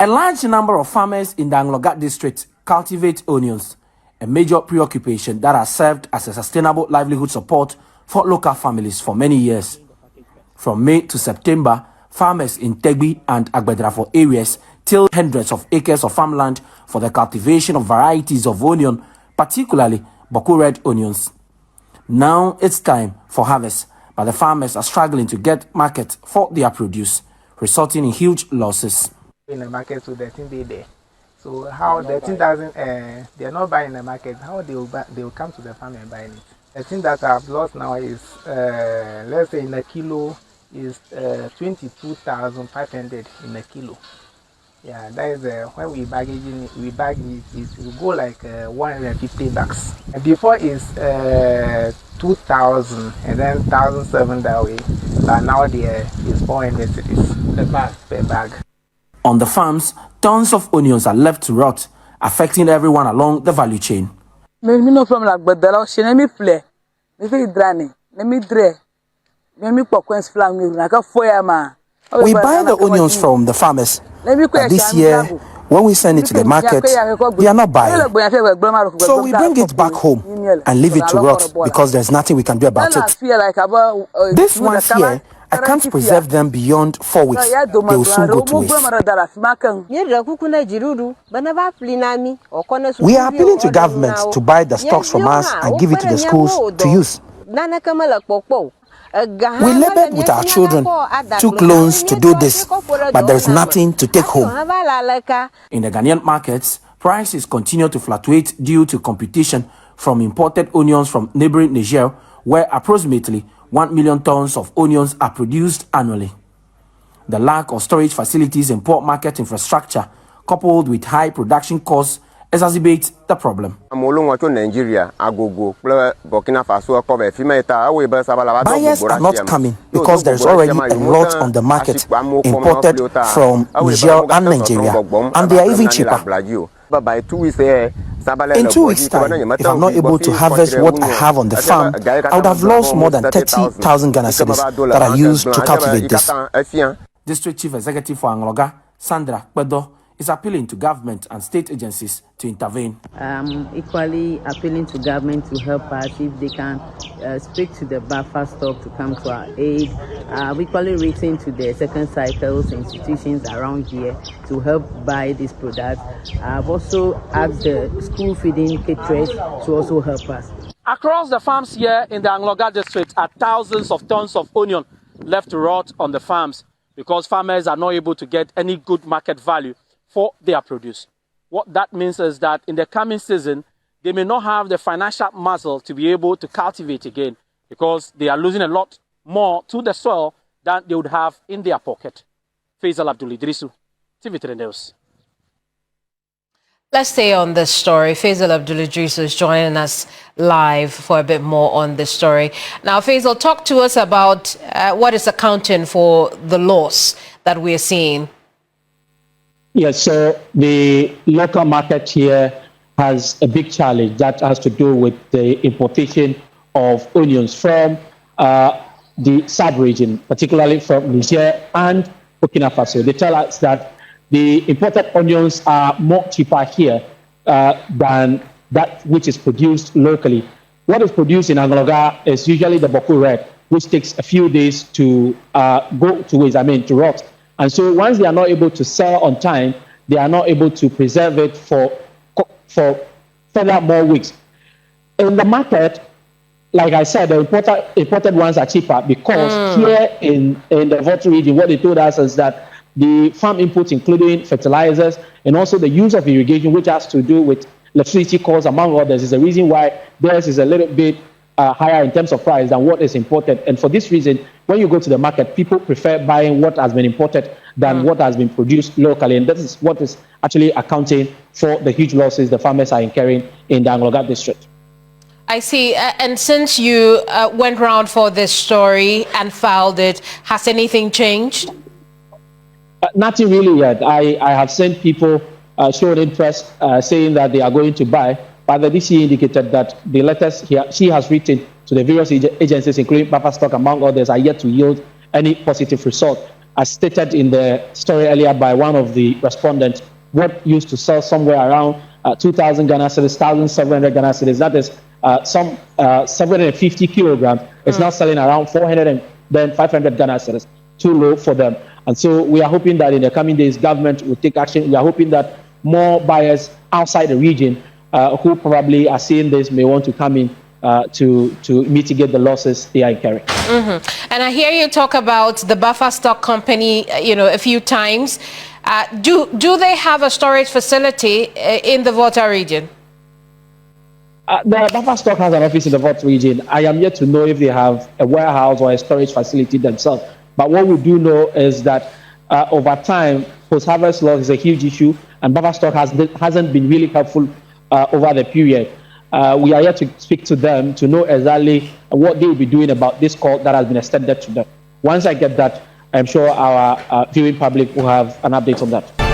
A large number of farmers in the Anloga District cultivate onions, a major preoccupation that has served as a sustainable livelihood support for local families for many years. From May to September, farmers in Tegbi and Agbedrafo areas till hundreds of acres of farmland for the cultivation of varieties of onion, particularly Boku red onions. Now it's time for harvest, but the farmers are struggling to get market for their produce, resulting in huge losses. In the market, so the thing they there. So how the thing doesn't, they are not buying the market. How they will come to the farm and buy it. The thing that I've lost now is, let's say in a kilo is 22,500 in a kilo. Yeah, that is when we bag it, it will go like 150 bucks. Before is 2,000 and then 1,007 that way, but now there is 400 cedis per bag. On the farms, tons of onions are left to rot, affecting everyone along the value chain. We buy the onions from the farmers, but this year, when we send it to the market, they are not buying. So we bring it back home and leave it to rot because there's nothing we can do about it. This ones here, I can't preserve them beyond 4 weeks. They will soon go to waste. We are appealing to government to buy the stocks from us and give it to the schools to use. We labored with our children, took loans to do this, but there is nothing to take home. In the Ghanaian markets, prices continue to fluctuate due to competition from imported onions from neighboring Niger, where approximately 1 million tons of onions are produced annually. The lack of storage facilities and poor market infrastructure, coupled with high production costs, exacerbates the problem. Buyers are not coming because there is already a lot on the market imported from Niger and Nigeria, and they are even cheaper. In 2 weeks' time, if I'm not able to harvest what I have on the farm, I would have lost more than 30,000 Ghana cedis that I used to cultivate this. District Chief Executive for Anloga, Sandra Kwedo, is appealing to government and state agencies to intervene. Equally appealing to government to help us if they can speak to the buffer stock to come to our aid. Equally written to the second cycles institutions around here to help buy this product. I've also asked the school feeding caterers to also help us. Across the farms here in the Anloga District are thousands of tons of onion left to rot on the farms because farmers are not able to get any good market value for their produce. What that means is that in the coming season, they may not have the financial muscle to be able to cultivate again because they are losing a lot more to the soil than they would have in their pocket. Faisel Abdul-Iddrisu, TV3 News. Let's stay on this story. Faisel Abdul-Iddrisu is joining us live for a bit more on this story. Now, Faisel, talk to us about what is accounting for the loss that we are seeing. Yes, so the local market here has a big challenge that has to do with the importation of onions from the sub-region, particularly from Niger and Burkina Faso. They tell us that the imported onions are more cheaper here than that which is produced locally. What is produced in Anloga is usually the Boku red, which takes a few days to go to waste, to rot. And so once they are not able to sell on time, they are not able to preserve it for further more weeks. In the market, like I said, the imported ones are cheaper because here in the Volta region, what they told us is that the farm inputs, including fertilizers and also the use of irrigation, which has to do with electricity costs, among others, is the reason why theirs is a little bit higher in terms of price than what is imported. And for this reason, when you go to the market, people prefer buying what has been imported than what has been produced locally. And this is what is actually accounting for the huge losses the farmers are incurring in the Anloga District. I see. And since you went around for this story and filed it, has anything changed? Nothing really yet. I have seen people showing interest, saying that they are going to buy. But the DC indicated that the letters she has written to the various agencies, including Papa Stock, among others, are yet to yield any positive result. as stated in the story earlier by one of the respondents, what used to sell somewhere around 2,000 Ghana cedis, 1,700 Ghana cedis, that is some 750 kilograms, is now selling around 400 and then 500 Ghana cedis, too low for them. And so we are hoping that in the coming days, government will take action. We are hoping that more buyers outside the region who probably are seeing this may want to come in to mitigate the losses they are incurring. And I hear you talk about the buffer stock company, a few times. Do they have a storage facility in the Volta region? The buffer stock has an office in the Volta region. I am yet to know if they have a warehouse or a storage facility themselves. But what we do know is that over time, post-harvest loss is a huge issue, and buffer stock hasn't been really helpful over the period. We are yet to speak to them to know exactly what they will be doing about this call that has been extended to them. Once I get that, I'm sure our viewing public will have an update on that.